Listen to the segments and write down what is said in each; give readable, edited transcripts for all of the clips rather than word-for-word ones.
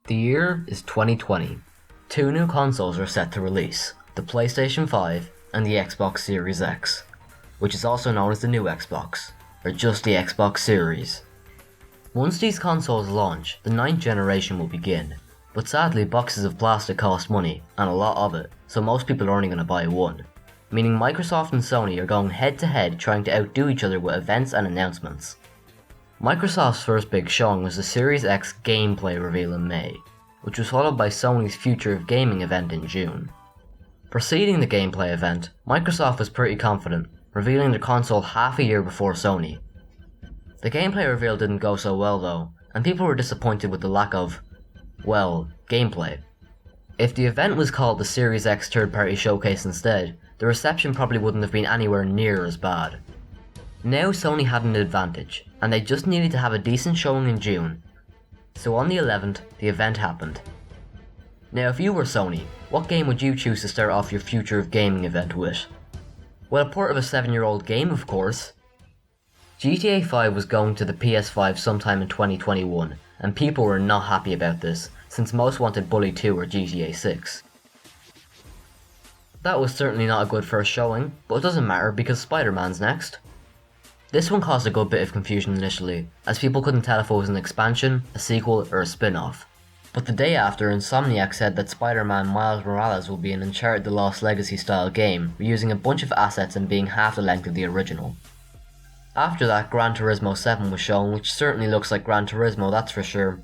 The year is 2020. Two new consoles are set to release, the PlayStation 5 and the Xbox Series X, which is also known as the new Xbox, or just the Xbox Series. Once these consoles launch, the 9th generation will begin, but sadly boxes of plastic cost money, and a lot of it, so most people are only going to buy one, meaning Microsoft and Sony are going head to head trying to outdo each other with events and announcements. Microsoft's first big showing was the Series X gameplay reveal in May, which was followed by Sony's Future of Gaming event in June. Preceding the gameplay event, Microsoft was pretty confident, revealing the console half a year before Sony. The gameplay reveal didn't go so well though, and people were disappointed with the lack of, well, gameplay. If the event was called the Series X third-party showcase instead, the reception probably wouldn't have been anywhere near as bad. Now Sony had an advantage, and they just needed to have a decent showing in June. So on the 11th, the event happened. Now if you were Sony, what game would you choose to start off your Future of Gaming event with? Well, a port of a 7-year-old game, of course. GTA 5 was going to the PS5 sometime in 2021, and people were not happy about this, since most wanted Bully 2 or GTA 6. That was certainly not a good first showing, but it doesn't matter because Spiderman's next. This one caused a good bit of confusion initially, as people couldn't tell if it was an expansion, a sequel, or a spin-off. But the day after, Insomniac said that Spiderman Miles Morales will be an Uncharted The Lost Legacy style game, reusing a bunch of assets and being half the length of the original. After that, Gran Turismo 7 was shown, which certainly looks like Gran Turismo, that's for sure.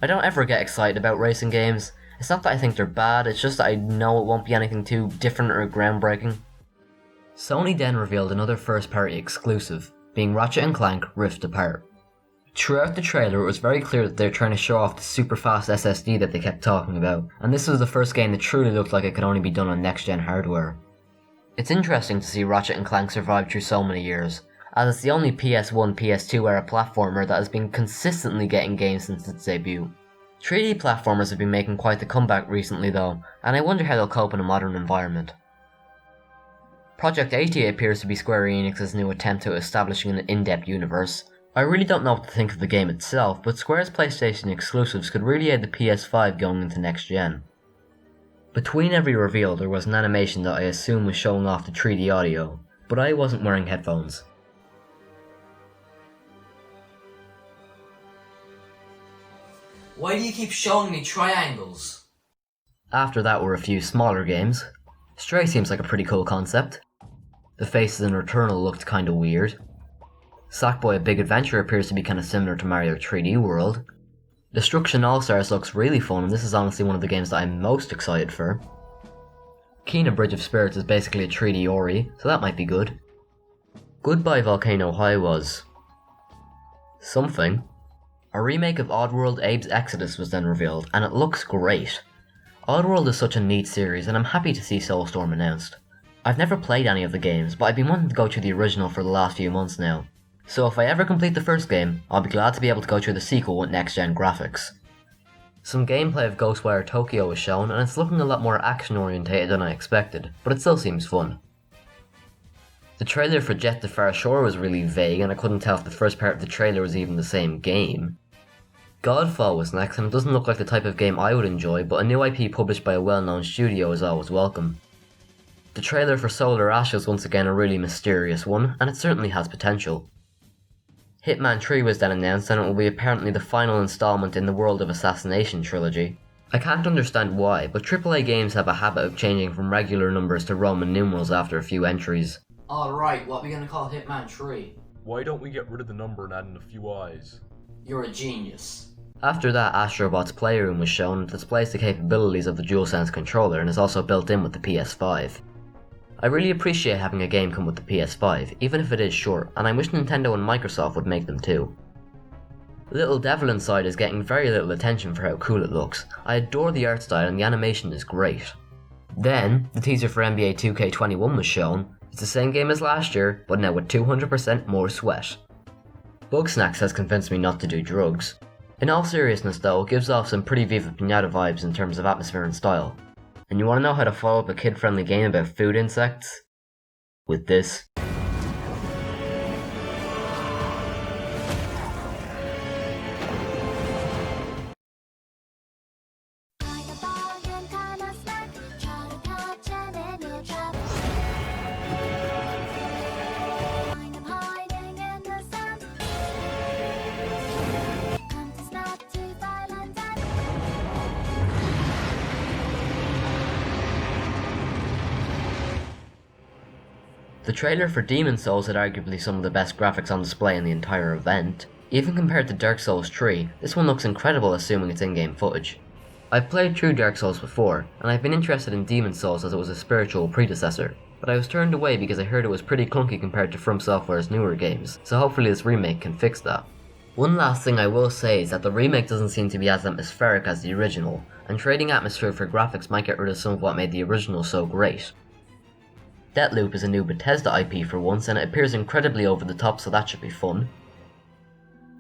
I don't ever get excited about racing games. It's not that I think they're bad, it's just that I know it won't be anything too different or groundbreaking. Sony then revealed another first-party exclusive, being Ratchet and Clank Rift Apart. Throughout the trailer, it was very clear that they're trying to show off the super fast SSD that they kept talking about, and this was the first game that truly looked like it could only be done on next-gen hardware. It's interesting to see Ratchet and Clank survive through so many years, as it's the only PS1, PS2 era platformer that has been consistently getting games since its debut. 3D platformers have been making quite the comeback recently though, and I wonder how they'll cope in a modern environment. Project ithe appears to be Square Enix's new attempt at establishing an in-depth universe. I really don't know what to think of the game itself, but Square's PlayStation exclusives could really aid the PS5 going into next gen. Between every reveal there was an animation that I assume was showing off the 3D audio, but I wasn't wearing headphones. Why do you keep showing me triangles? After that were a few smaller games. Stray seems like a pretty cool concept. The faces in Returnal looked kinda weird. Sackboy: A Big Adventure appears to be kinda similar to Mario 3D World. Destruction All-Stars looks really fun, and this is honestly one of the games that I'm most excited for. Kena Bridge of Spirits is basically a 3D Ori, so that might be good. Goodbye Volcano High was something. A remake of Oddworld Abe's Exodus was then revealed, and it looks great. Oddworld is such a neat series, and I'm happy to see Soulstorm announced. I've never played any of the games, but I've been wanting to go through the original for the last few months now. So if I ever complete the first game, I'll be glad to be able to go through the sequel with next-gen graphics. Some gameplay of Ghostwire Tokyo was shown, and it's looking a lot more action-orientated than I expected, but it still seems fun. The trailer for Jet to Far Shore was really vague, and I couldn't tell if the first part of the trailer was even the same game. Godfall was next, and it doesn't look like the type of game I would enjoy, but a new IP published by a well-known studio is always welcome. The trailer for Solar Ash was once again a really mysterious one, and it certainly has potential. Hitman 3 was then announced, and it will be apparently the final installment in the World of Assassination trilogy. I can't understand why, but AAA games have a habit of changing from regular numbers to Roman numerals after a few entries. Alright, what are we gonna call Hitman 3? Why don't we get rid of the number and add in a few eyes? You're a genius. After that, Astrobot's Playroom was shown, and displays the capabilities of the DualSense controller and is also built in with the PS5. I really appreciate having a game come with the PS5, even if it is short, and I wish Nintendo and Microsoft would make them too. Little Devil Inside is getting very little attention for how cool it looks. I adore the art style and the animation is great. Then, the teaser for NBA 2K21 was shown. It's the same game as last year, but now with 200% more sweat. Bugsnax has convinced me not to do drugs. In all seriousness though, it gives off some pretty Viva Pinata vibes in terms of atmosphere and style. And you wanna know how to follow up a kid-friendly game about food insects? With this. The trailer for Demon Souls had arguably some of the best graphics on display in the entire event. Even compared to Dark Souls 3, this one looks incredible assuming it's in-game footage. I've played through Dark Souls before, and I've been interested in Demon Souls as it was a spiritual predecessor, but I was turned away because I heard it was pretty clunky compared to From Software's newer games, so hopefully this remake can fix that. One last thing I will say is that the remake doesn't seem to be as atmospheric as the original, and trading atmosphere for graphics might get rid of some of what made the original so great. Deathloop is a new Bethesda IP for once, and it appears incredibly over the top, so that should be fun.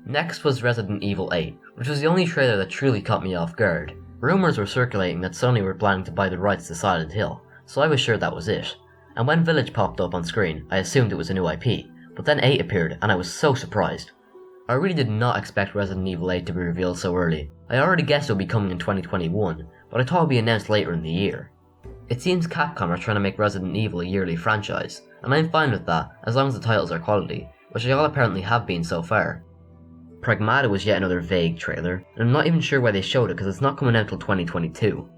Next was Resident Evil 8, which was the only trailer that truly caught me off guard. Rumours were circulating that Sony were planning to buy the rights to Silent Hill, so I was sure that was it. And when Village popped up on screen, I assumed it was a new IP, but then 8 appeared and I was so surprised. I really did not expect Resident Evil 8 to be revealed so early. I already guessed it would be coming in 2021, but I thought it would be announced later in the year. It seems Capcom are trying to make Resident Evil a yearly franchise, and I'm fine with that as long as the titles are quality, which they all apparently have been so far. Pragmata was yet another vague trailer, and I'm not even sure why they showed it because it's not coming out till 2022.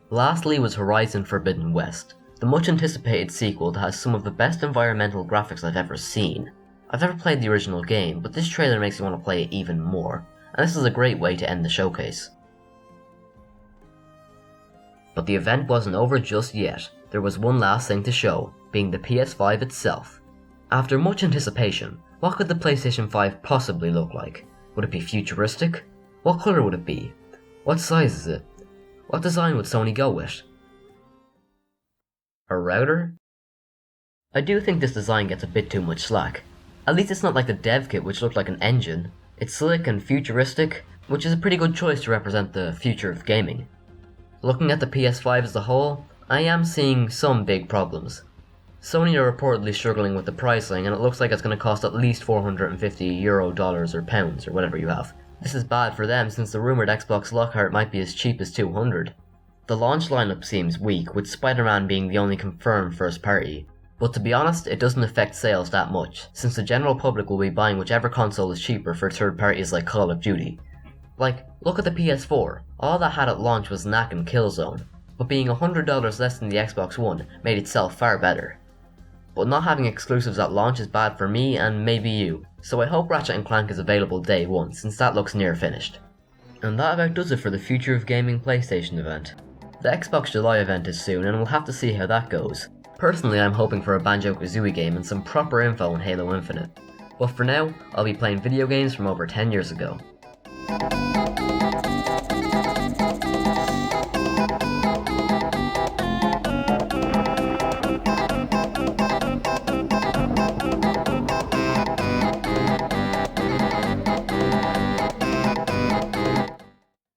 Lastly was Horizon Forbidden West, the much anticipated sequel that has some of the best environmental graphics I've ever seen. I've never played the original game, but this trailer makes me want to play it even more, and this is a great way to end the showcase. But the event wasn't over just yet. There was one last thing to show, being the PS5 itself. After much anticipation, what could the PlayStation 5 possibly look like? Would it be futuristic? What colour would it be? What size is it? What design would Sony go with? A router? I do think this design gets a bit too much slack. At least it's not like the dev kit which looked like an engine. It's slick and futuristic, which is a pretty good choice to represent the future of gaming. Looking at the PS5 as a whole, I am seeing some big problems. Sony are reportedly struggling with the pricing, and it looks like it's going to cost at least €450 dollars or pounds or whatever you have. This is bad for them since the rumoured Xbox Lockhart might be as cheap as $200. The launch lineup seems weak, with Spider-Man being the only confirmed first party. But to be honest, it doesn't affect sales that much, since the general public will be buying whichever console is cheaper for third parties like Call of Duty. Like, look at the PS4, all that had at launch was Knack and Killzone, but being $100 less than the Xbox One made it sell far better. But not having exclusives at launch is bad for me and maybe you, so I hope Ratchet and Clank is available day one since that looks near finished. And that about does it for the Future of Gaming PlayStation event. The Xbox July event is soon and we'll have to see how that goes. Personally, I'm hoping for a Banjo Kazooie game and some proper info on Halo Infinite. But for now, I'll be playing video games from over 10 years ago.